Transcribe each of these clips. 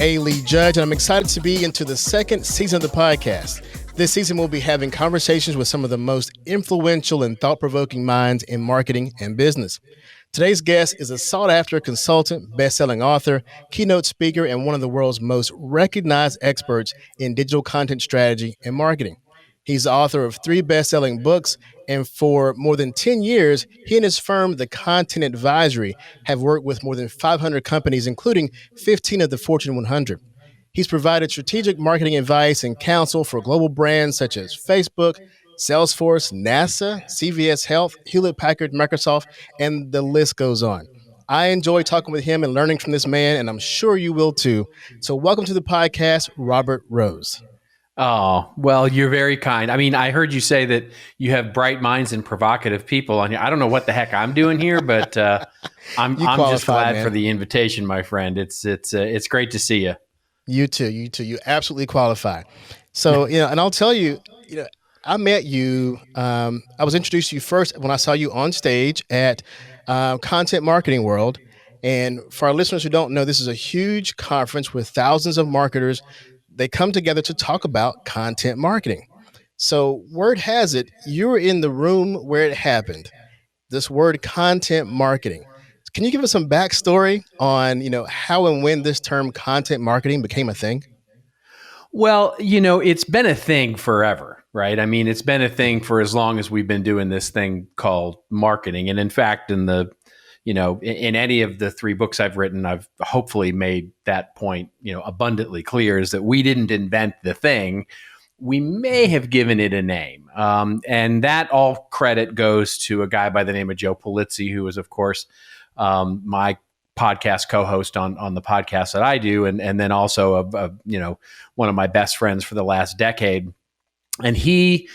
A. Lee Judge, and I'm excited to be into the second season of the podcast. This season, we'll be having conversations with some of the most influential and thought-provoking minds in marketing and business. Today's guest is a sought-after consultant, best-selling author, keynote speaker, and one of the world's most recognized experts in digital content strategy and marketing. He's the author of 3 best-selling books, and for more than 10 years, he and his firm, The Content Advisory, have worked with more than 500 companies, including 15 of the Fortune 100. He's provided strategic marketing advice and counsel for global brands such as Facebook, Salesforce, NASA, CVS Health, Hewlett-Packard, Microsoft, and the list goes on. I enjoy talking with him and learning from this man, and I'm sure you will too. So welcome to the podcast, Robert Rose. Oh, well, you're very kind. I mean, I heard you say that you have bright minds and provocative people on here. I don't know what the heck I'm doing here, but I'm just glad for the invitation, my friend. It's great to see you. You too. You absolutely qualify. So, and I'll tell you, I met you. I was introduced to you first when I saw you on stage at Content Marketing World. And for our listeners who don't know, this is a huge conference with thousands of marketers. They come together to talk about content marketing. So word has it, you were in the room where it happened. This word content marketing. Can you give us some backstory on, how and when this term content marketing became a thing? Well, it's been a thing forever, right? I mean, it's been a thing for as long as we've been doing this thing called marketing. And in fact, in any of the 3 books I've written, I've hopefully made that point, abundantly clear, is that we didn't invent the thing. We may have given it a name. And that all credit goes to a guy by the name of Joe Polizzi, who is, of course, my podcast co-host on the podcast that I do, and then also one of my best friends for the last decade. And he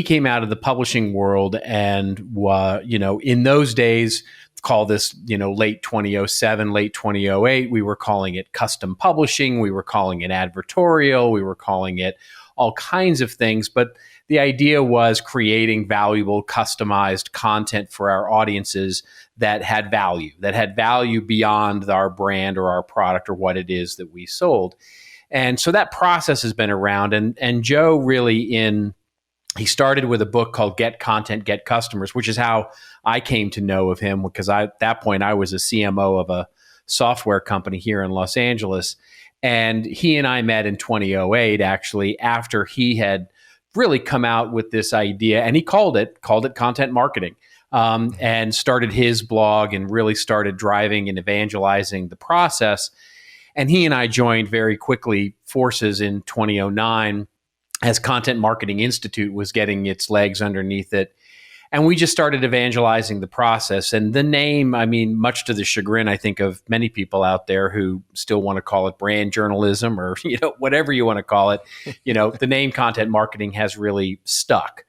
came out of the publishing world, and in those days, call this late 2007, late 2008, we were calling it custom publishing, we were calling it advertorial, we were calling it all kinds of things, but the idea was creating valuable, customized content for our audiences that had value beyond our brand or our product or what it is that we sold. And so that process has been around. And Joe he started with a book called Get Content, Get Customers, which is how I came to know of him, because at that point I was a CMO of a software company here in Los Angeles. And he and I met in 2008, actually, after he had really come out with this idea, and he called it content marketing, and started his blog and really started driving and evangelizing the process. And he and I joined very quickly forces in 2009 as Content Marketing Institute was getting its legs underneath it. And we just started evangelizing the process. And the name, I mean, much to the chagrin, I think, of many people out there who still want to call it brand journalism or, whatever you want to call it, the name content marketing has really stuck,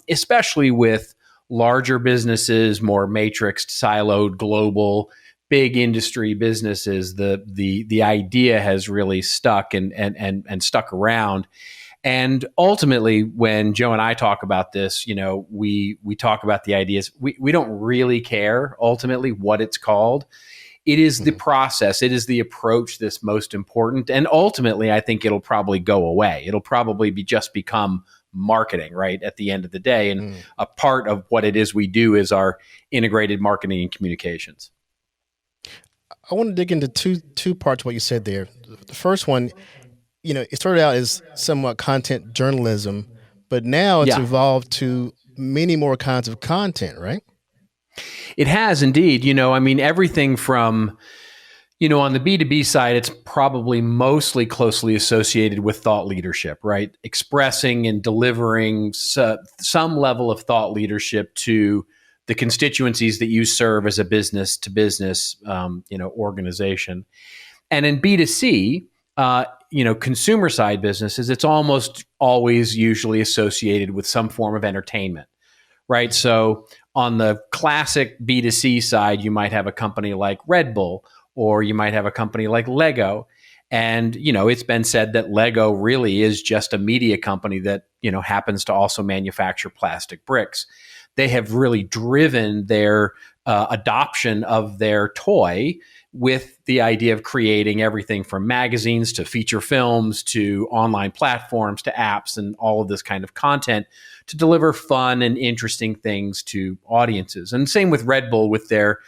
especially with larger businesses, more matrixed, siloed, global, big industry businesses. The idea has really stuck and stuck around. And ultimately, when Joe and I talk about this, we talk about the ideas. We don't really care ultimately what it's called. It is the process. It is the approach that's most important. And ultimately, I think it'll probably go away. It'll probably just become marketing, right, at the end of the day. And a part of what it is we do is our integrated marketing and communications. I want to dig into two parts of what you said there. The first one, it started out as somewhat content journalism, but now it's evolved to many more kinds of content, right? It has indeed. Everything from, on the B2B side, it's probably mostly closely associated with thought leadership, right? Expressing and delivering some level of thought leadership to the constituencies that you serve as a business to business, organization. And in B2C, consumer side businesses, it's almost always usually associated with some form of entertainment, right? So on the classic B2C side, you might have a company like Red Bull, or you might have a company like Lego. And, it's been said that Lego really is just a media company that, happens to also manufacture plastic bricks. They have really driven their adoption of their toy with the idea of creating everything from magazines to feature films to online platforms to apps and all of this kind of content to deliver fun and interesting things to audiences. And same with Red Bull with their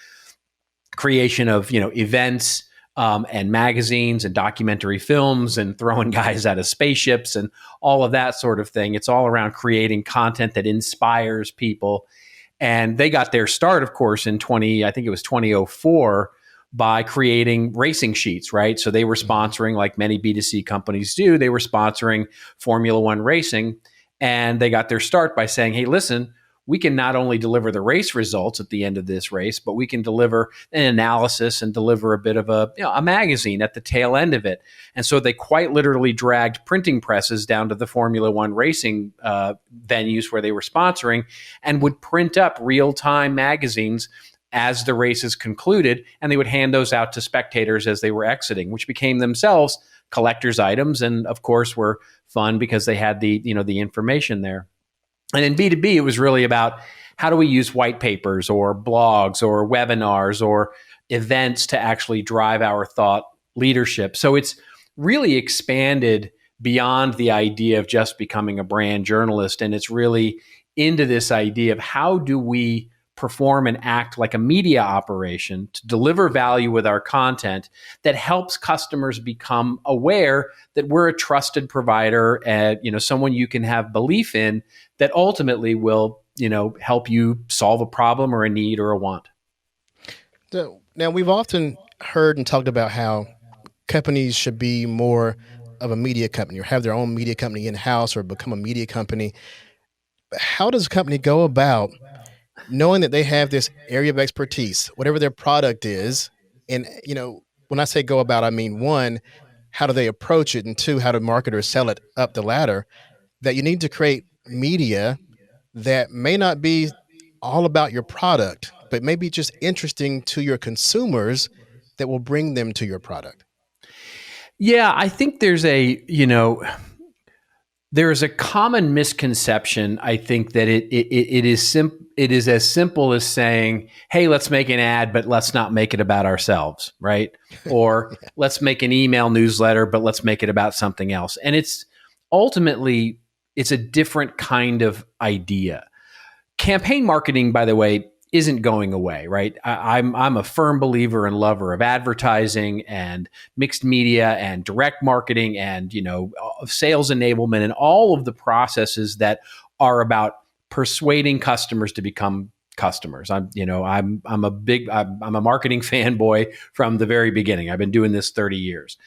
creation of events and magazines and documentary films and throwing guys out of spaceships and all of that sort of thing. It's all around creating content that inspires people. And they got their start, of course, in I think it was 2004, by creating racing sheets, right? So they were sponsoring, like many B2C companies do, they were sponsoring Formula One racing. And they got their start by saying, hey, listen, we can not only deliver the race results at the end of this race, but we can deliver an analysis and deliver a bit of a magazine at the tail end of it. And so they quite literally dragged printing presses down to the Formula One racing venues where they were sponsoring and would print up real-time magazines as the races concluded, and they would hand those out to spectators as they were exiting, which became themselves collector's items and, of course, were fun because they had the information there. And in B2B, it was really about how do we use white papers or blogs or webinars or events to actually drive our thought leadership. So it's really expanded beyond the idea of just becoming a brand journalist. And it's really into this idea of how do we perform and act like a media operation to deliver value with our content that helps customers become aware that we're a trusted provider and someone you can have belief in that ultimately will help you solve a problem or a need or a want. So, now, we've often heard and talked about how companies should be more of a media company or have their own media company in-house or become a media company. How does a company go about knowing that they have this area of expertise, whatever their product is? And, when I say go about, I mean, one, how do they approach it? And two, how do marketers sell it up the ladder? That you need to create media that may not be all about your product, but maybe just interesting to your consumers that will bring them to your product. Yeah, I think there's a common misconception. I think that it is as simple as saying, hey, let's make an ad, but let's not make it about ourselves, right? Or let's make an email newsletter, but let's make it about something else. And it's ultimately a different kind of idea. Campaign marketing, by the way, isn't going away, right? I'm a firm believer and lover of advertising and mixed media and direct marketing and sales enablement and all of the processes that are about persuading customers to become customers. I'm a marketing fanboy from the very beginning. I've been doing this 30 years,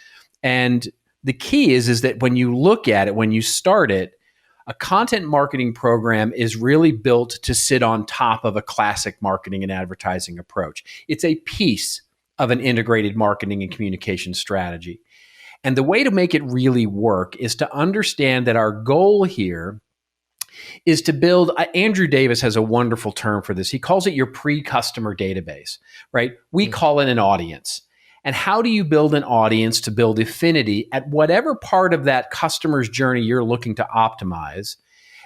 and the key is that when you look at it, when you start it, a content marketing program is really built to sit on top of a classic marketing and advertising approach. It's a piece of an integrated marketing and communication strategy. And the way to make it really work is to understand that our goal here is to build, Andrew Davis has a wonderful term for this. He calls it your pre-customer database, right? We call it an audience. And how do you build an audience to build affinity at whatever part of that customer's journey you're looking to optimize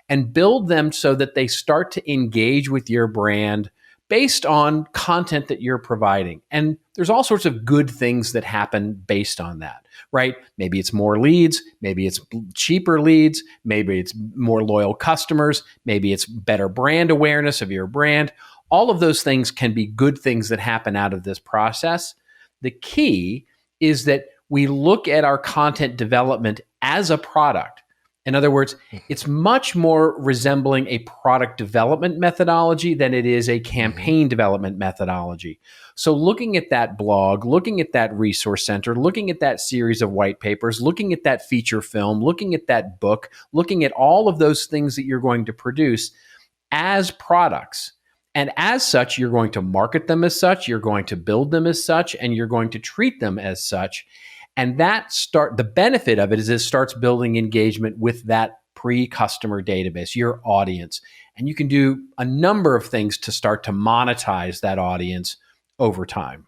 and build them so that they start to engage with your brand based on content that you're providing? And there's all sorts of good things that happen based on that, right? Maybe it's more leads, maybe it's cheaper leads, maybe it's more loyal customers, maybe it's better brand awareness of your brand. All of those things can be good things that happen out of this process. The key is that we look at our content development as a product. In other words, it's much more resembling a product development methodology than it is a campaign development methodology. So looking at that blog, looking at that resource center, looking at that series of white papers, looking at that feature film, looking at that book, looking at all of those things that you're going to produce as products. And as such, you're going to market them as such, you're going to build them as such, and you're going to treat them as such. And the benefit of it is it starts building engagement with that pre-customer database, your audience. And you can do a number of things to start to monetize that audience over time.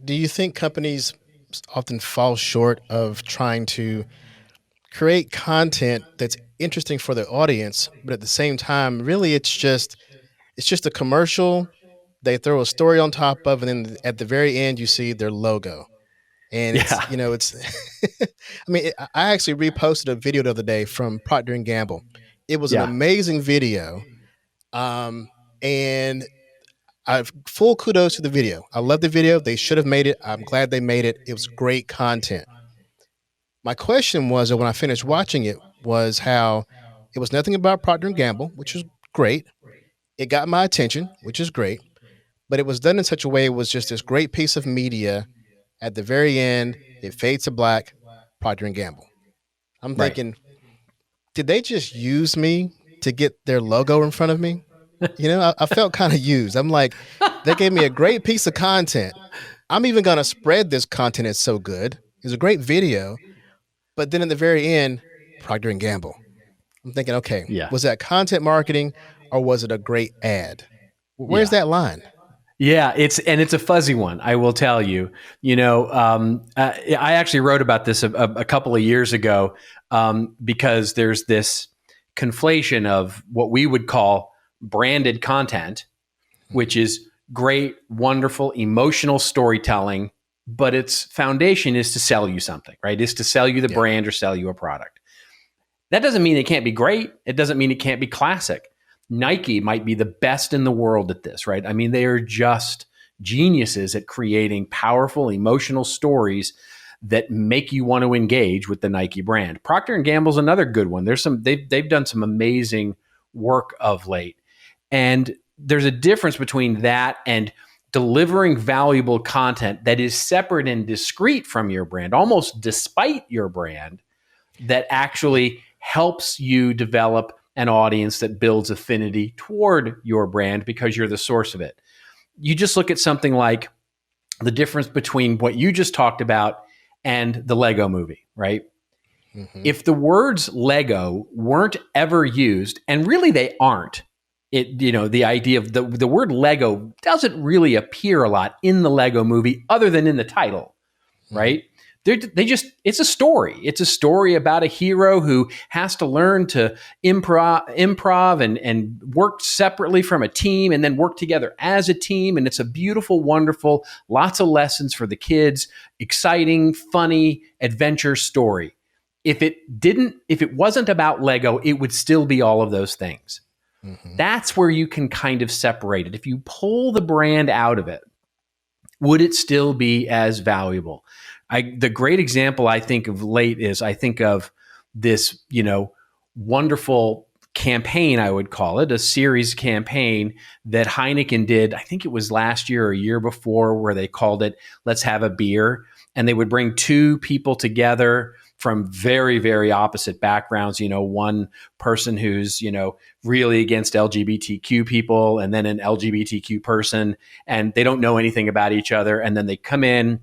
Do you think companies often fall short of trying to create content that's interesting for their audience, but at the same time, really it's just a commercial they throw a story on top of it, and then at the very end, you see their logo. And it's, Yeah. it's, I mean, I actually reposted a video the other day from Procter and Gamble. It was an Yeah. amazing video. Um, and I full kudos to the video. I love the video. They should have made it. I'm glad they made it. It was great content. My question was, when I finished watching it, was how it was nothing about Procter and Gamble, which was great. It got my attention, which is great, but it was done in such a way it was just this great piece of media. At the very end, it fades to black, Procter and Gamble. I'm Right. thinking, did they just use me to get their logo in front of me? I felt kind of used. I'm like, they gave me a great piece of content. I'm even going to spread this content. It's so good. It's a great video. But then at the very end, Procter and Gamble. I'm thinking, okay, Yeah. was that content marketing or was it a great ad? Where's Yeah. that line? Yeah, it's a fuzzy one. I will tell you. I actually wrote about this a couple of years ago because there's this conflation of what we would call branded content, which is great, wonderful, emotional storytelling, but its foundation is to sell you something, right? Is to sell you the Yeah. brand or sell you a product. That doesn't mean it can't be great. It doesn't mean it can't be classic. Nike might be the best in the world at this, right? I mean, they are just geniuses at creating powerful emotional stories that make you want to engage with the Nike brand. Procter and Gamble's another good one. They've done some amazing work of late. And there's a difference between that and delivering valuable content that is separate and discrete from your brand, almost despite your brand, that actually helps you develop an audience that builds affinity toward your brand because you're the source of it. You just look at something like the difference between what you just talked about and the Lego movie, right? Mm-hmm. If the words Lego weren't ever used, and really they aren't, the idea of the word Lego doesn't really appear a lot in the Lego movie other than in the title, right? It's a story. It's a story about a hero who has to learn to improv and work separately from a team and then work together as a team. And it's a beautiful, wonderful, lots of lessons for the kids, exciting, funny adventure story. If it wasn't about Lego, it would still be all of those things. Mm-hmm. That's where you can kind of separate it. If you pull the brand out of it, would it still be as valuable? The great example I think of late is I think of this, wonderful campaign, I would call it, a series campaign that Heineken did. I think it was last year or a year before, where they called it "Let's Have a Beer," and they would bring two people together from very, very opposite backgrounds. One person who's, really against LGBTQ people, and then an LGBTQ person, and they don't know anything about each other. And then they come in,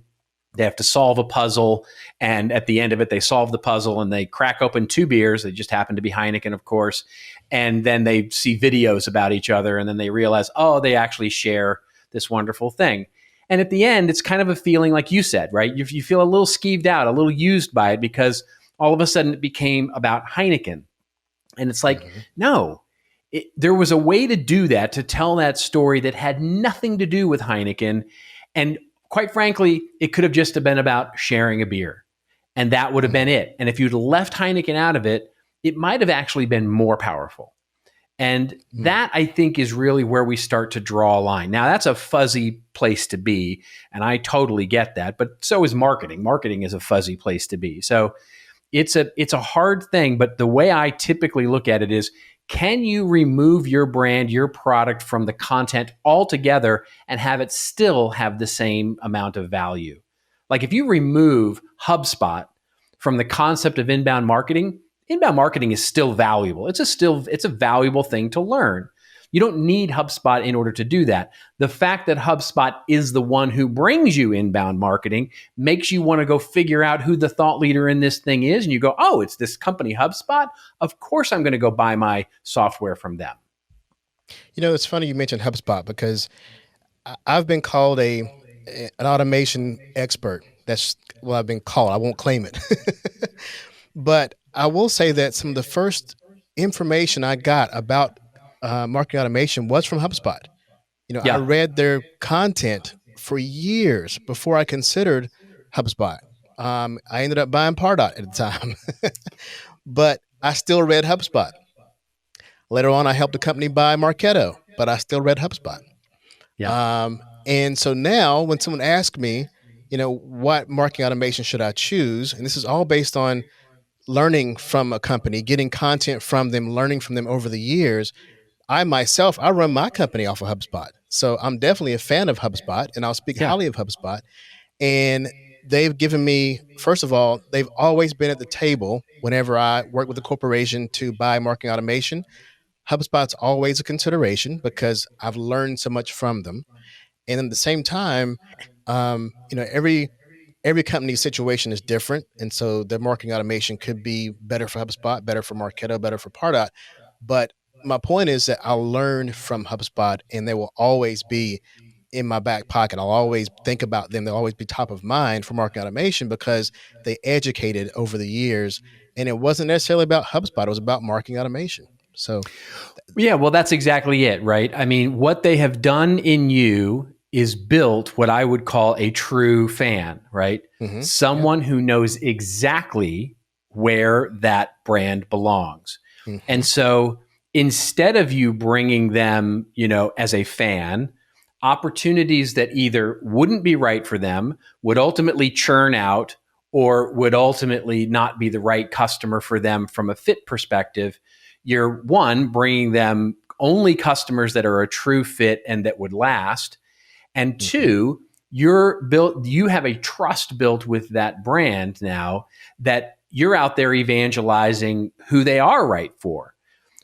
they have to solve a puzzle. And at the end of it, they solve the puzzle and they crack open two beers. They just happen to be Heineken, of course. And then they see videos about each other. And then they realize, oh, they actually share this wonderful thing. And at the end, it's kind of a feeling like you said, right? You feel a little skeeved out, a little used by it, because all of a sudden it became about Heineken. And it's like, no, there was a way to do that, to tell that story that had nothing to do with Heineken. And quite frankly, it could have just been about sharing a beer. And that would have been it. And if you'd left Heineken out of it, it might have actually been more powerful. And that, I think, is really where we start to draw a line. Now, that's a fuzzy place to be, and I totally get that. But so is marketing. Marketing is a fuzzy place to be. So it's a hard thing. But the way I typically look at it is, can you remove your brand, your product from the content altogether and have it still have the same amount of value? Like if you remove HubSpot from the concept of inbound marketing is still valuable. It's a valuable thing to learn. You don't need HubSpot in order to do that. The fact that HubSpot is the one who brings you inbound marketing makes you want to go figure out who the thought leader in this thing is. And you go, oh, it's this company HubSpot. Of course, I'm going to go buy my software from them. It's funny you mentioned HubSpot because I've been called an automation expert. That's what I've been called. I won't claim it. But I will say that some of the first information I got about marketing automation was from HubSpot. I Yeah. read their content for years before I considered HubSpot. I ended up buying Pardot at the time, but I still read HubSpot. Later on, I helped a company buy Marketo, but I still read HubSpot. Yeah. And so now, when someone asks me, what marketing automation should I choose, and this is all based on learning from a company, getting content from them, learning from them over the years. I run my company off of HubSpot. So I'm definitely a fan of HubSpot and I'll speak Yeah. highly of HubSpot. And they've given me, first of all, they've always been at the table whenever I work with a corporation to buy marketing automation. HubSpot's always a consideration because I've learned so much from them. And at the same time, every company's situation is different, and so their marketing automation could be better for HubSpot, better for Marketo, better for Pardot. But my point is that I'll learn from HubSpot, and they will always be in my back pocket. I'll always think about them. They'll always be top of mind for marketing automation because they educated over the years, and it wasn't necessarily about HubSpot. It was about marketing automation. So, Yeah, well, that's exactly it, right? I mean, what they have done in you is built what I would call a true fan, right? yeah. Someone who knows exactly where that brand belongs. And Hmm. so instead of you bringing them, as a fan, opportunities that either wouldn't be right for them, would ultimately churn out, or would ultimately not be the right customer for them from a fit perspective, you're one, bringing them only customers that are a true fit and that would last. And Hmm. two, you have a trust built with that brand now that you're out there evangelizing who they are right for.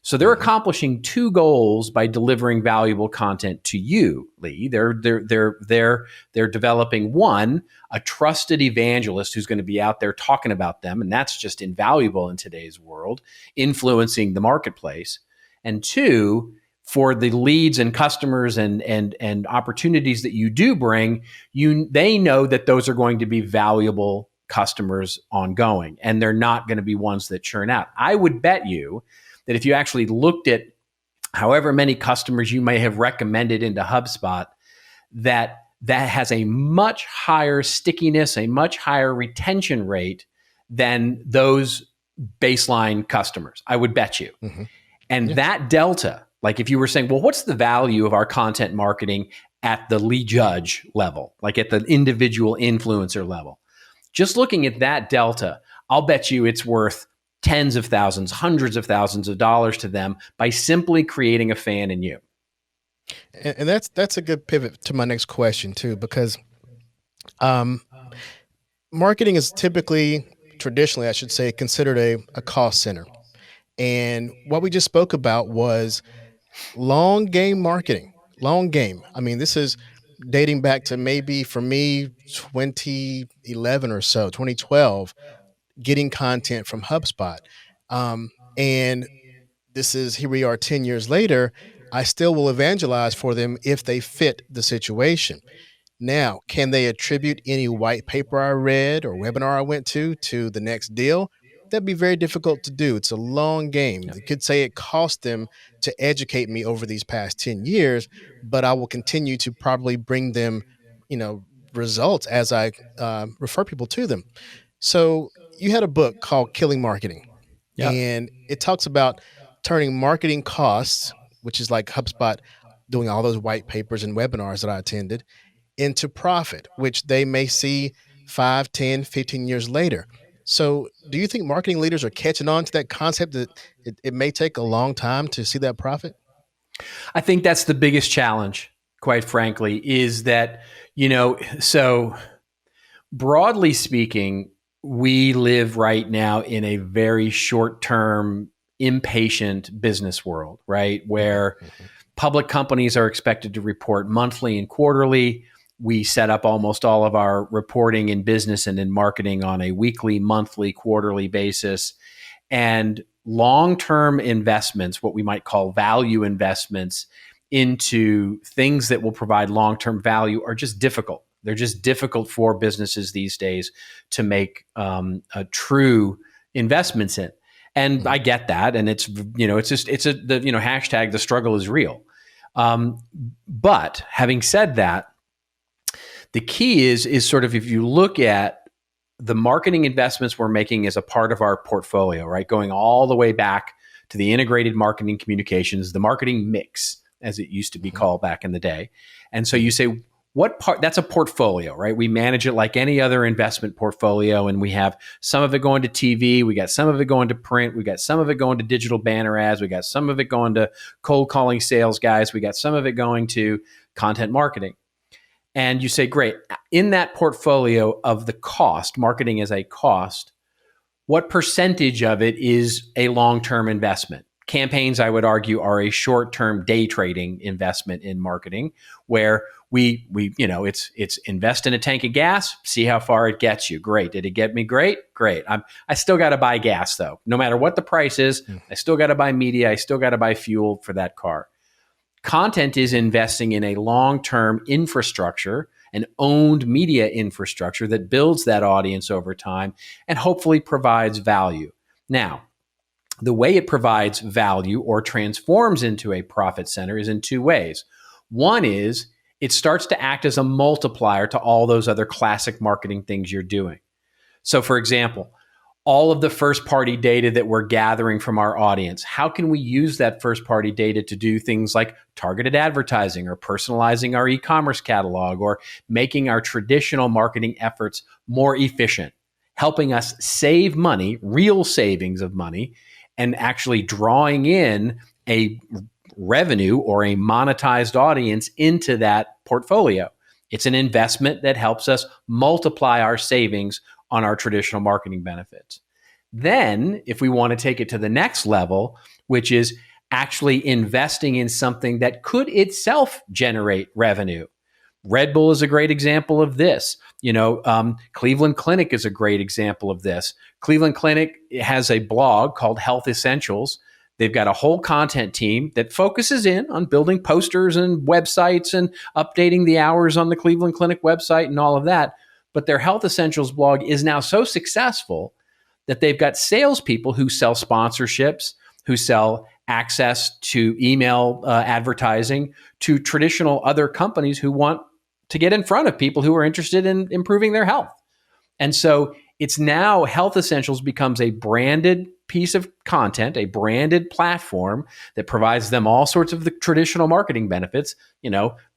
So they're Hmm. accomplishing two goals by delivering valuable content to you, Lee. They're developing, one, a trusted evangelist who's going to be out there talking about them, and that's just invaluable in today's world, influencing the marketplace. And two, for the leads and customers and opportunities that you do bring, they know that those are going to be valuable customers ongoing, and they're not going to be ones that churn out. I would bet you that if you actually looked at however many customers you may have recommended into HubSpot, that has a much higher stickiness, a much higher retention rate than those baseline customers. I would bet you. Hmm. And Yeah. that delta, like if you were saying, well, what's the value of our content marketing at the lead judge level, like at the individual influencer level? Just looking at that delta, I'll bet you it's worth tens of thousands, hundreds of thousands of dollars to them by simply creating a fan in you. And that's a good pivot to my next question too, because um, marketing is typically, traditionally, I should say, considered a cost center. And what we just spoke about was long game marketing. Long game. I mean, this is dating back to maybe for me 2011 or so, 2012, getting content from HubSpot. And this is here we are 10 years later. I still will evangelize for them if they fit the situation. Now, can they attribute any white paper I read or webinar I went to the next deal? That'd be very difficult to do. It's a long game. Yeah. They could say it cost them to educate me over these past 10 years, but I will continue to probably bring them, you know, results as I refer people to them. So you had a book called Killing Marketing, Yeah. and it talks about turning marketing costs, which is like HubSpot doing all those white papers and webinars that I attended, into profit, which they may see 5, 10, 15 years later. So, do you think marketing leaders are catching on to that concept that it may take a long time to see that profit? I think that's the biggest challenge, quite frankly, is that, so broadly speaking, we live right now in a very short term, impatient business world, right? Hmm. Where Hmm. public companies are expected to report monthly and quarterly. We set up almost all of our reporting in business and in marketing on a weekly, monthly, quarterly basis. And long term investments, what we might call value investments into things that will provide long term value, are just difficult. They're just difficult for businesses these days to make a true investments in. And Hmm. I get that. And it's, it's just, it's the hashtag, the struggle is real. Um, but having said that, the key is sort of if you look at the marketing investments we're making as a part of our portfolio, right? Going all the way back to the integrated marketing communications, the marketing mix, as it used to be called back in the day. And so you say, what part? That's a portfolio, right? We manage it like any other investment portfolio, and we have some of it going to TV, we got some of it going to print, we got some of it going to digital banner ads, we got some of it going to cold calling sales guys, we got some of it going to content marketing. And you say, great, in that portfolio of the cost, marketing as a cost, what percentage of it is a long-term investment? Campaigns, I would argue, are a short-term day trading investment in marketing, where we it's invest in a tank of gas, see how far it gets you. Great. Did it get me? Great. I still got to buy gas though. No matter what the price is, I still got to buy media. I still got to buy fuel for that car. Content is investing in a long-term infrastructure, an owned media infrastructure that builds that audience over time and hopefully provides value. Now, the way it provides value or transforms into a profit center is in two ways. One is it starts to act as a multiplier to all those other classic marketing things you're doing. So, for example, all of the first party data that we're gathering from our audience, how can we use that first party data to do things like targeted advertising or personalizing our e-commerce catalog or making our traditional marketing efforts more efficient, helping us save money, real savings of money, and actually drawing in a revenue or a monetized audience into that portfolio. It's an investment that helps us multiply our savings on our traditional marketing benefits. Then, if we want to take it to the next level, which is actually investing in something that could itself generate revenue. Red Bull is a great example of this. Cleveland Clinic is a great example of this. Cleveland Clinic has a blog called Health Essentials. They've got a whole content team that focuses in on building posters and websites and updating the hours on the Cleveland Clinic website and all of that. But their Health Essentials blog is now so successful that they've got salespeople who sell sponsorships, who sell access to email advertising to traditional other companies who want to get in front of people who are interested in improving their health. And so it's now Health Essentials becomes a branded piece of content, a branded platform that provides them all sorts of the traditional marketing benefits,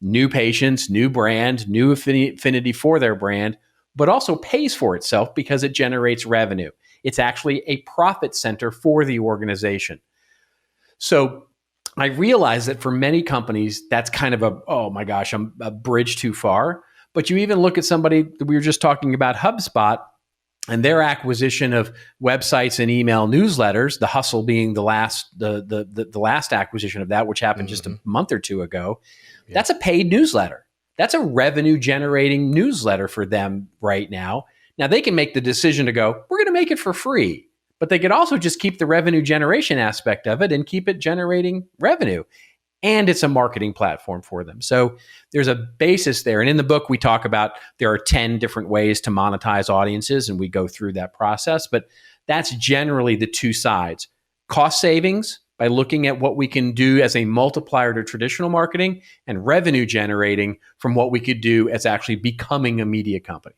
new patients, new brand, new affinity for their brand, but also pays for itself because it generates revenue. It's actually a profit center for the organization. So I realize that for many companies, that's kind of I'm a bridge too far. But you even look at somebody that we were just talking about, HubSpot, and their acquisition of websites and email newsletters, the Hustle being the last acquisition of that, which happened just a month or two ago. Yeah. That's a paid newsletter. That's a revenue generating newsletter for them right now. Now they can make the decision to go, we're going to make it for free, but they could also just keep the revenue generation aspect of it and keep it generating revenue. And it's a marketing platform for them. So there's a basis there. And in the book, we talk about there are 10 different ways to monetize audiences, and we go through that process. But that's generally the two sides. Cost savings by looking at what we can do as a multiplier to traditional marketing, and revenue generating from what we could do as actually becoming a media company.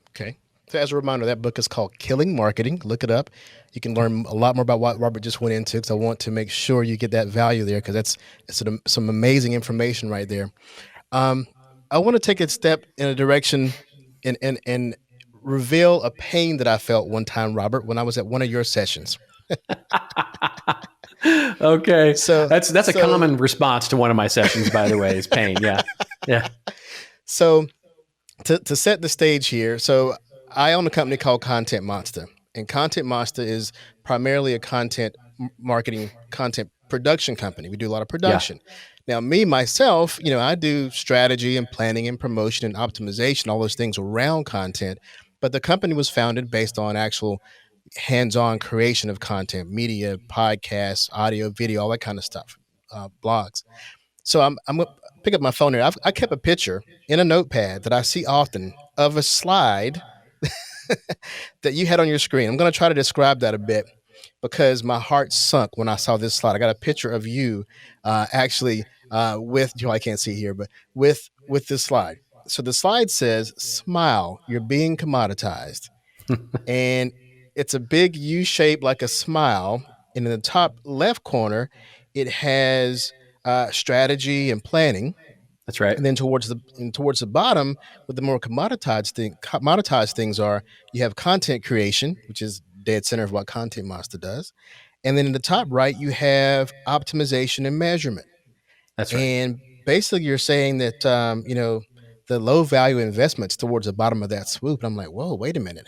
Okay. So as a reminder, that book is called Killing Marketing. Look it up. You can learn a lot more about what Robert just went into, because I want to make sure you get that value there, because that's some amazing information right there. I want to take a step in a direction and reveal a pain that I felt one time, Robert, when I was at one of your sessions. Okay. So that's a common response to one of my sessions, by the way, is pain. Yeah. Yeah. So to set the stage here, so I own a company called Content Monster, and Content Monster is primarily a content marketing, content production company. We do a lot of production. Yeah. Now, me, myself, I do strategy and planning and promotion and optimization, all those things around content. But the company was founded based on actual hands-on creation of content, media, podcasts, audio, video, all that kind of stuff, blogs. So I'm going to pick up my phone here. I kept a picture in a notepad that I see often of a slide that you had on your screen. I'm going to try to describe that a bit, because my heart sunk when I saw this slide. I got a picture of you actually with, I can't see here, but with this slide. So the slide says, "Smile, you're being commoditized," and it's a big U shape like a smile. And in the top left corner, it has strategy and planning. That's right. And then towards the bottom, with the more commoditized things are, you have content creation, which is dead center of what Content Monster does. And then in the top right, you have optimization and measurement. That's right. And basically, you're saying that the low value investments towards the bottom of that swoop. And I'm like, whoa, wait a minute.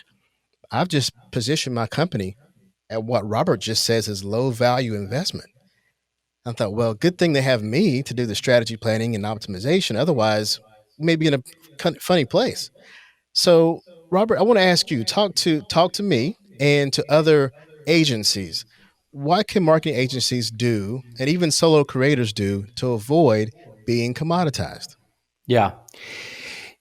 I've just positioned my company at what Robert just says is low value investment. I thought, well, good thing they have me to do the strategy planning and optimization. Otherwise, maybe in a funny place. So, Robert, I want to ask you, talk to me and to other agencies. What can marketing agencies do, and even solo creators do, to avoid being commoditized? Yeah.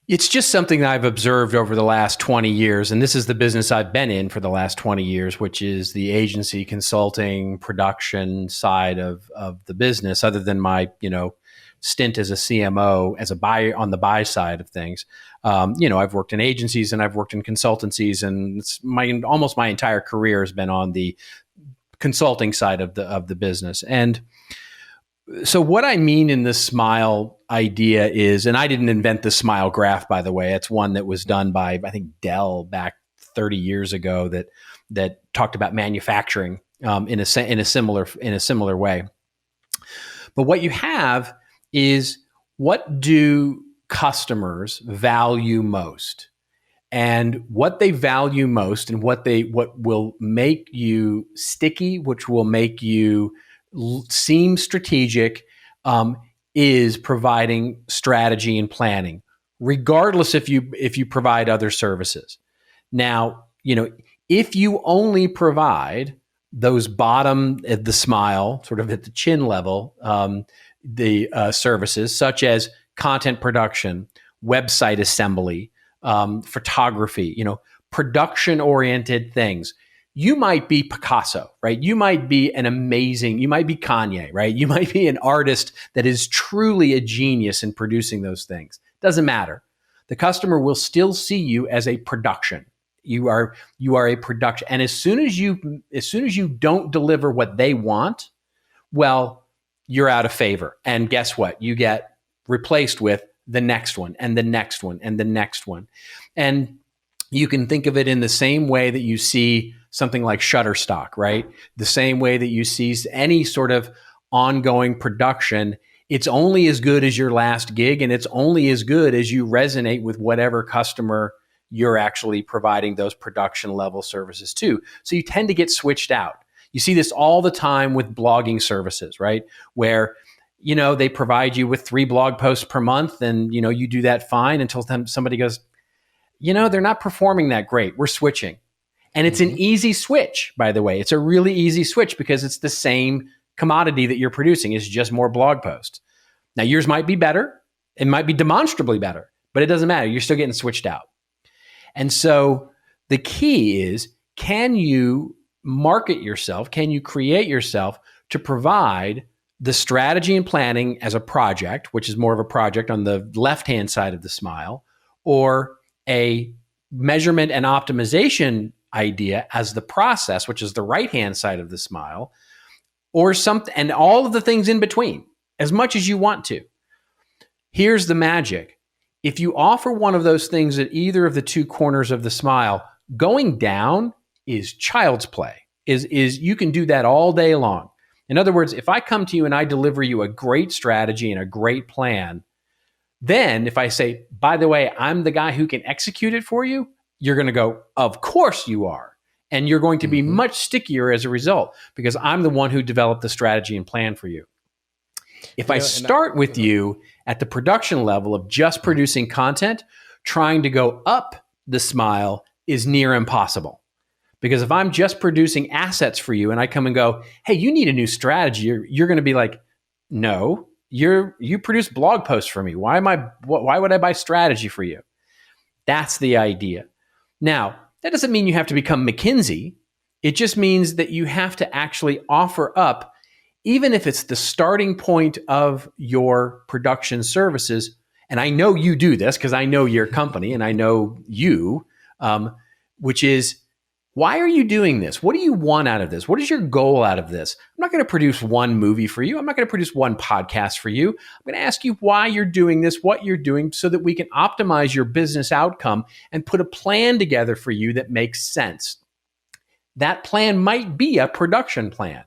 It's just something that I've observed over the last 20 years. And this is the business I've been in for the last 20 years, which is the agency consulting production side of the business, other than my, stint as a CMO, as a buyer on the buy side of things. I've worked in agencies and I've worked in consultancies, and almost my entire career has been on the consulting side of the business. And so what I mean in the smile idea is, and I didn't invent the smile graph, by the way. It's one that was done by, I think, Dell back 30 years ago that talked about manufacturing in a similar way. But what you have is, what do customers value most? And what they value most, and what will make you sticky, which will make you seem strategic, is providing strategy and planning, regardless if you provide other services. Now, if you only provide those bottom at the smile, sort of at the chin level, the services such as content production, website assembly, photography, production oriented things. You might be Picasso, right? You might be you might be Kanye, right? You might be an artist that is truly a genius in producing those things. Doesn't matter. The customer will still see you as a production. You are a production. And as soon as you don't deliver what they want, well, you're out of favor. And guess what? You get replaced with the next one and the next one and the next one. And you can think of it in the same way that you see something like Shutterstock, right? The same way that you see any sort of ongoing production. It's only as good as your last gig, and it's only as good as you resonate with whatever customer you're actually providing those production level services to. So you tend to get switched out. You see this all the time with blogging services, right? Where they provide you with 3 blog posts per month, and you do that fine until somebody goes, they're not performing that great. We're switching. And it's an easy switch, by the way. It's a really easy switch because it's the same commodity that you're producing. It's just more blog posts. Now, yours might be better. It might be demonstrably better, but it doesn't matter. You're still getting switched out. And so the key is, can you market yourself? Can you create yourself to provide the strategy and planning as a project, which is more of a project on the left-hand side of the smile, or a measurement and optimization idea as the process, which is the right-hand side of the smile, or something, and all of the things in between, as much as you want to. Here's the magic. If you offer one of those things at either of the 2 corners of the smile, going down is child's play. Is you can do that all day long. In other words, if I come to you and I deliver you a great strategy and a great plan, then if I say, by the way, I'm the guy who can execute it for you, you're going to go, of course you are. And you're going to be much stickier as a result, because I'm the one who developed the strategy and plan for you. If I start with you at the production level of just producing content, trying to go up the smile is near impossible. Because if I'm just producing assets for you and I come and go, hey, you need a new strategy, you're going to be like, no, you produce blog posts for me. Why would I buy strategy for you? That's the idea. Now, that doesn't mean you have to become McKinsey. It just means that you have to actually offer up even if it's the starting point of your production services, and I know you do this because I know your company and I know you, um, which is, why are you doing this? What do you want out of this? What is your goal out of this? I'm not going to produce one movie for you. I'm not going to produce one podcast for you. I'm going to ask you why you're doing this, what you're doing, so that we can optimize your business outcome and put a plan together for you that makes sense. That plan might be a production plan,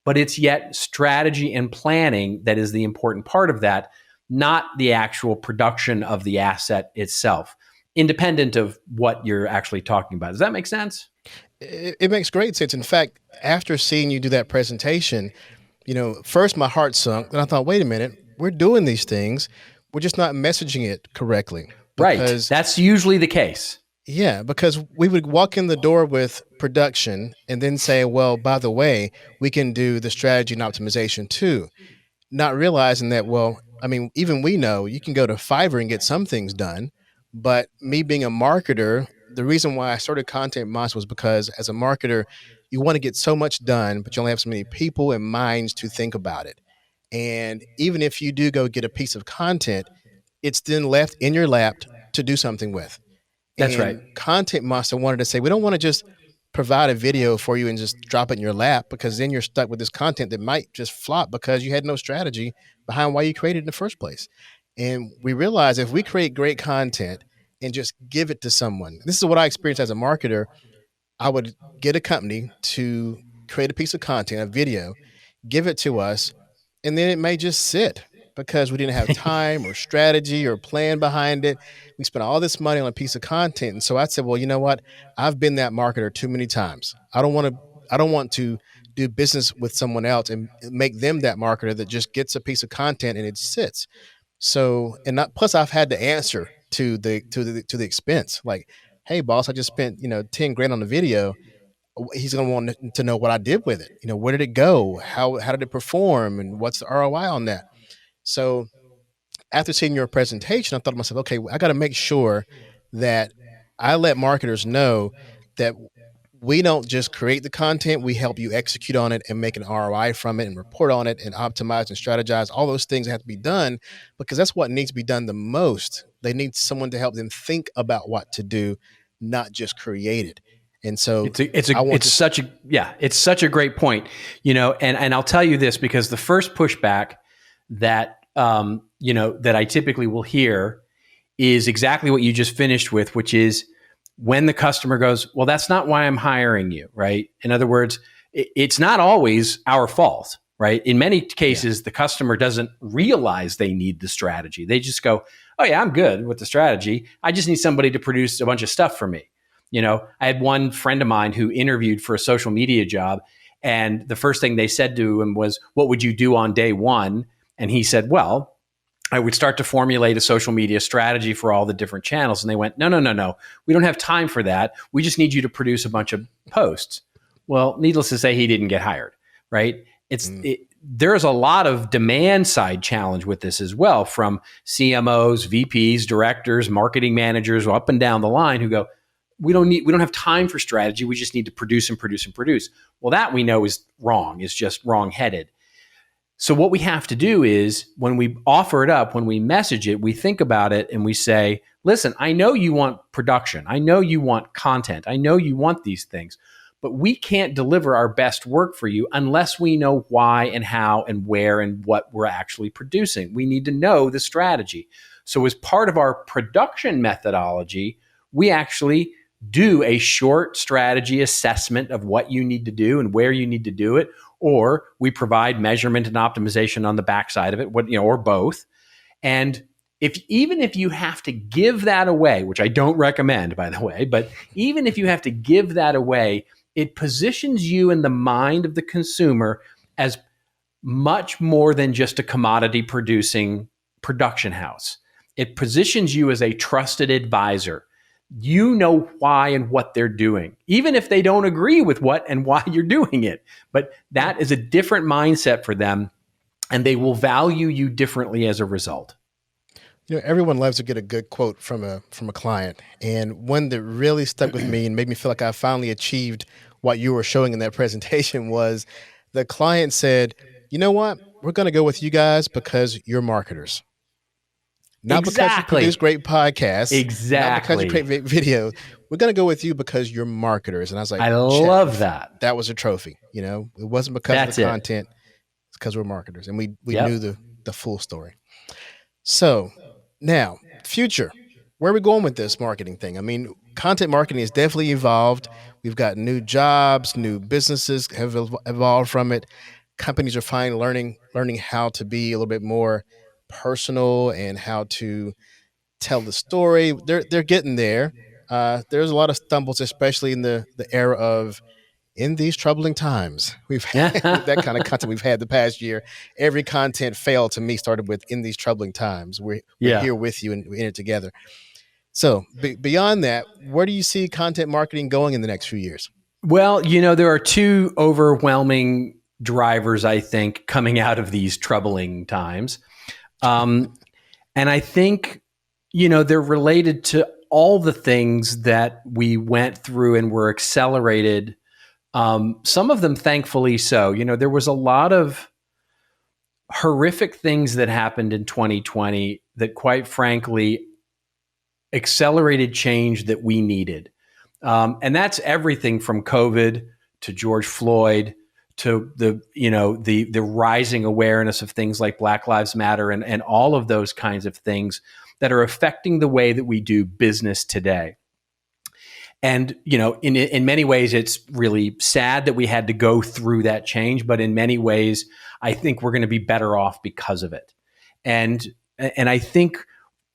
but it's yet strategy and planning that is the important part of that, not the actual production of the asset itself, independent of what you're actually talking about. Does that make sense? It makes great sense. In fact, after seeing you do that presentation, first my heart sunk. Then I thought, wait a minute, we're doing these things. We're just not messaging it correctly. Right. Because, That's usually the case. yeah, because we would walk in the door with production and then say, well, by the way, we can do the strategy and optimization too. Not realizing that, well, I mean, even we know you can go to Fiverr and get some things done. But me being a marketer, the reason why I started Content Monster was because as a marketer, you want to get so much done, but you only have so many people and minds to think about it. And even if you do go get a piece of content, it's then left in your lap to do something with. That's right. And Content Monster wanted to say, we don't want to just provide a video for you and just drop it in your lap, because then you're stuck with this content that might just flop because you had no strategy behind why you created it in the first place. And we realize if we create great content and just give it to someone, this is what I experienced as a marketer. I would get a company to create a piece of content, a video, give it to us, and then it may just sit because we didn't have time or strategy or plan behind it. We spent all this money on a piece of content. And so I said, well, you know what? I've been that marketer too many times. I don't want to do business with someone else and make them that marketer that just gets a piece of content and it sits. So, and not, plus I've had to answer to the expense. Like, hey boss, I just spent, 10 grand on the video. He's going to want to know what I did with it. Where did it go? How did it perform? And what's the ROI on that? So after seeing your presentation, I thought to myself, okay, I got to make sure that I let marketers know that we don't just create the content, we help you execute on it and make an ROI from it and report on it and optimize and strategize. All those things have to be done because that's what needs to be done the most. They need someone to help them think about what to do, not just create it. And so it's such a great point, and I'll tell you this, because the first pushback that that I typically will hear is exactly what you just finished with, which is when the customer goes, well, that's not why I'm hiring you, right? In other words, it's not always our fault, right? In many cases, the customer doesn't realize they need the strategy. They just go, oh yeah, I'm good with the strategy. I just need somebody to produce a bunch of stuff for me. I had one friend of mine who interviewed for a social media job, and the first thing they said to him was, what would you do on day one? And he said, well, I would start to formulate a social media strategy for all the different channels. And they went, no. We don't have time for that. We just need you to produce a bunch of posts. Well, needless to say, he didn't get hired, right? There's a lot of demand side challenge with this as well, from CMOs, VPs, directors, marketing managers, up and down the line, who go, we don't have time for strategy. We just need to produce and produce and produce. Well, that we know is wrong, is just wrong-headed. So what we have to do is, when we offer it up, when we message it, we think about it and we say, listen, I know you want production. I know you want content. I know you want these things, but we can't deliver our best work for you unless we know why and how and where and what we're actually producing. We need to know the strategy. So as part of our production methodology, we actually do a short strategy assessment of what you need to do and where you need to do it, or we provide measurement and optimization on the backside of it, or both. And even if you have to give that away, which I don't recommend, by the way, but even if you have to give that away, it positions you in the mind of the consumer as much more than just a commodity producing production house. It positions you as a trusted advisor. You know why and what they're doing, even if they don't agree with what and why you're doing it. But that is a different mindset for them, and they will value you differently as a result. Everyone loves to get a good quote from a client, and one that really stuck with me and made me feel like I finally achieved what you were showing in that presentation was the client said, you know what? We're going to go with you guys because you're marketers. Not because you produce Exactly. great podcasts, not because you create Exactly. videos. We're going to go with you because you're marketers. And I was like, I check. love that. That was a trophy. It wasn't because of the That's it. content. It's because we're marketers, and we knew Yep. the full story. So now, future, where are we going with this marketing thing? I mean, content marketing has definitely evolved. We've got new jobs, new businesses have evolved from it. Companies are finally learning how to be a little bit more personal and how to tell the story. They're getting there. There's a lot of stumbles, especially in the era of in these troubling times. We've had that kind of content we've had the past year. Every content fail to me started with in these troubling times. We're Yeah. here with you and we're in it together. So beyond that, where do you see content marketing going in the next few years? Well, there are two overwhelming drivers, I think, coming out of these troubling times. Um, and I think, they're related to all the things that we went through and were accelerated. Some of them, thankfully, so. There was a lot of horrific things that happened in 2020 that, quite frankly, accelerated change that we needed. And that's everything from COVID to George Floyd to the rising awareness of things like Black Lives Matter and all of those kinds of things that are affecting the way that we do business today. And in many ways, it's really sad that we had to go through that change. But in many ways, I think we're going to be better off because of it. And I think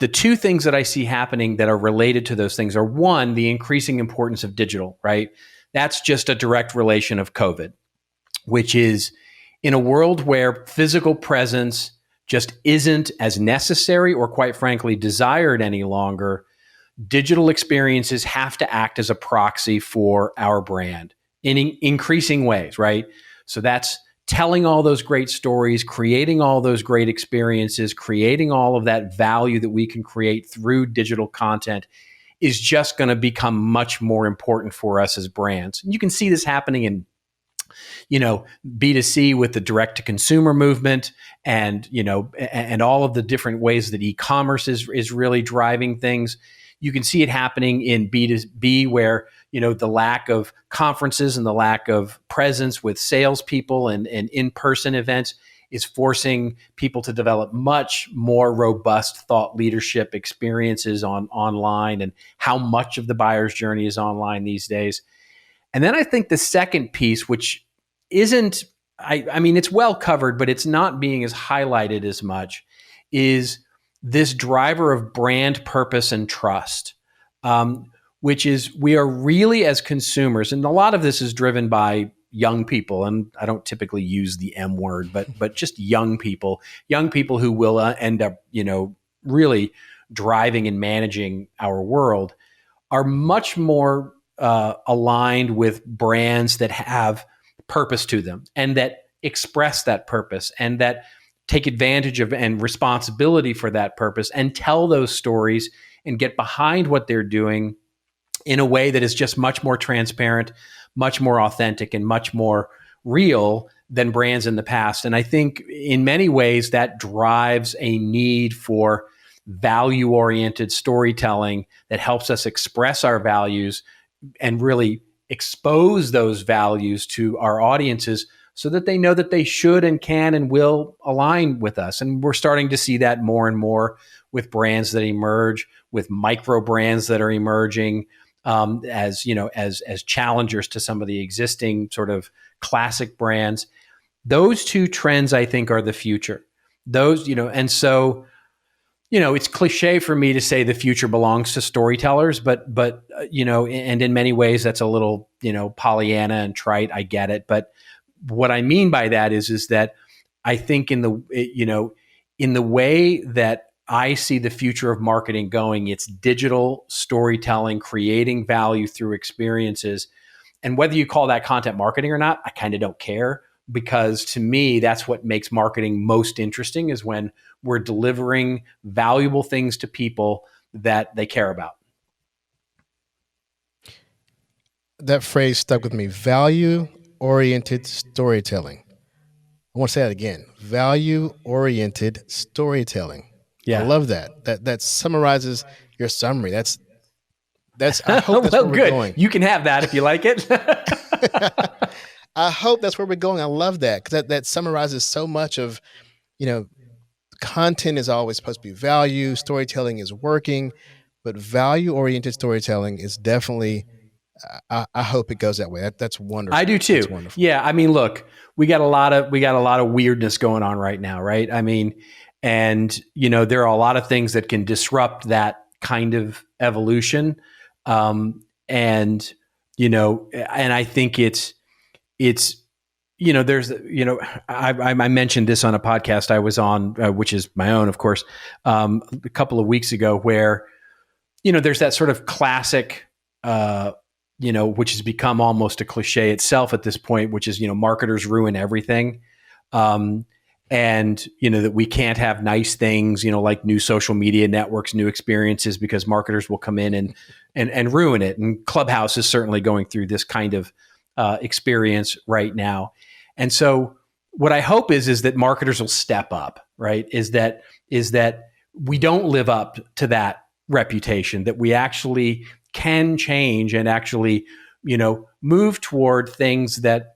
the two things that I see happening that are related to those things are, one, the increasing importance of digital, right? That's just a direct relation of COVID, which is in a world where physical presence just isn't as necessary or, quite frankly, desired any longer. Digital experiences have to act as a proxy for our brand in increasing ways, right? So that's telling all those great stories, creating all those great experiences, creating all of that value that we can create through digital content is just going to become much more important for us as brands. And you can see this happening in B2C with the direct to consumer movement and all of the different ways that e-commerce is really driving things. You can see it happening in B2B where, the lack of conferences and the lack of presence with salespeople and in-person events is forcing people to develop much more robust thought leadership experiences online and how much of the buyer's journey is online these days. And then I think the second piece, which isn't, I mean, it's well covered, but it's not being as highlighted as much, is this driver of brand purpose and trust, which is we are really, as consumers, and a lot of this is driven by young people, and I don't typically use the M word, but just young people who will end up, really driving and managing our world, are much more aligned with brands that have purpose to them and that express that purpose and that take advantage of and responsibility for that purpose and tell those stories and get behind what they're doing in a way that is just much more transparent, much more authentic, and much more real than brands in the past. And I think in many ways that drives a need for value-oriented storytelling that helps us express our values and really expose those values to our audiences so that they know that they should and can and will align with us. And we're starting to see that more and more with brands that emerge, with micro brands that are emerging as challengers to some of the existing sort of classic brands. Those two trends, I think, are the future. And so, it's cliche for me to say the future belongs to storytellers, but and in many ways that's a little, Pollyanna and trite. I get it. But what I mean by that is that I think in the way that I see the future of marketing going, it's digital storytelling, creating value through experiences. And whether you call that content marketing or not, I kind of don't care, because to me, that's what makes marketing most interesting, is when we're delivering valuable things to people that they care about. That phrase stuck with me: value oriented storytelling. I want to say that again. Value-oriented storytelling. Yeah. I love that. That summarizes your summary. That's I hope that's well, where we're good. going. You can have that if you like it. I hope that's where we're going. I love that because that summarizes so much of, content is always supposed to be value. Storytelling is working, but value-oriented storytelling is definitely. I hope it goes that way. That's wonderful. I do too. That's wonderful. Yeah. I mean, look, we got a lot of weirdness going on right now, right? I mean, and there are a lot of things that can disrupt that kind of evolution. And I think it's there's I mentioned this on a podcast I was on, which is my own, of course, a couple of weeks ago, where there's that sort of classic which has become almost a cliche itself at this point, which is marketers ruin everything. And that we can't have nice things, like new social media networks, new experiences, because marketers will come in and ruin it. And Clubhouse is certainly going through this kind of experience right now. And so what I hope is that marketers will step up, right? Is that we don't live up to that reputation, that we actually can change and actually, move toward things that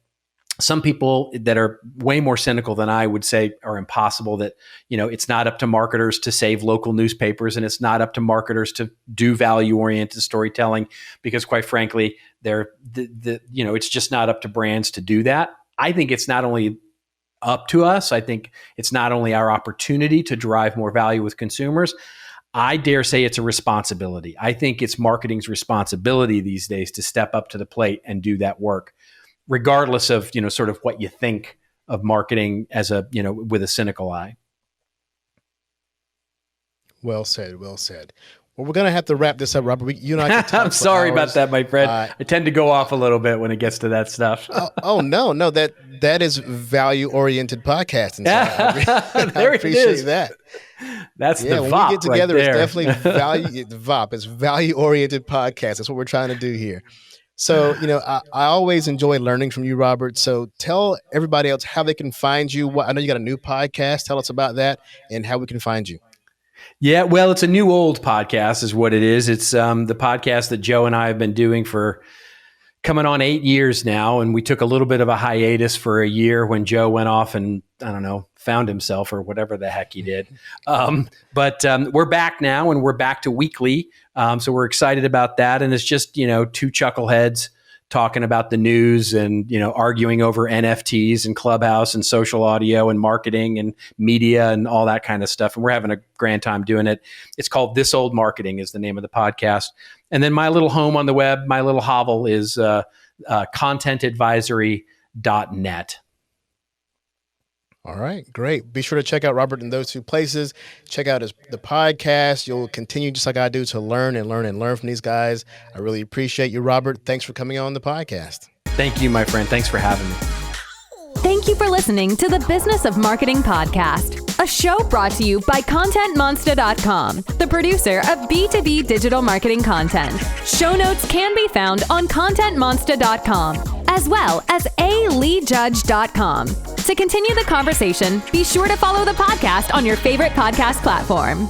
some people that are way more cynical than I would say are impossible. That, it's not up to marketers to save local newspapers, and it's not up to marketers to do value-oriented storytelling, because quite frankly, it's just not up to brands to do that. I think it's not only up to us. I think it's not only our opportunity to drive more value with consumers. I dare say it's a responsibility. I think it's marketing's responsibility these days to step up to the plate and do that work, regardless of, sort of what you think of marketing as with a cynical eye. Well said. Well said. Well, we're going to have to wrap this up, Robert. You and I can talk I'm sorry about that, my friend. I tend to go off a little bit when it gets to that stuff. No, that is value-oriented podcasting. So there I appreciate it is. That. That's the when VOP we get together, right there. it's definitely value. The VOP is value-oriented podcast. That's what we're trying to do here. So, I always enjoy learning from you, Robert. So tell everybody else how they can find you. I know you got a new podcast. Tell us about that and how we can find you. Yeah, well, it's a new old podcast is what it is. It's the podcast that Joe and I have been doing for coming on 8 years now. And we took a little bit of a hiatus for a year when Joe went off and, I don't know, found himself or whatever the heck he did. But we're back now, and we're back to weekly. So we're excited about that. And it's just, two chuckleheads talking about the news and, arguing over NFTs and Clubhouse and social audio and marketing and media and all that kind of stuff. And we're having a grand time doing it. It's called This Old Marketing is the name of the podcast. And then my little home on the web, my little hovel is contentadvisory.net. All right, great. Be sure to check out Robert in those two places. Check out the podcast. You'll continue, just like I do, to learn from these guys. I really appreciate you, Robert. Thanks for coming on the podcast. Thank you, my friend. Thanks for having me. Thank you for listening to the Business of Marketing podcast, a show brought to you by ContentMonster.com, the producer of B2B digital marketing content. Show notes can be found on ContentMonster.com, as well as aleejudge.com. To continue the conversation, be sure to follow the podcast on your favorite podcast platform.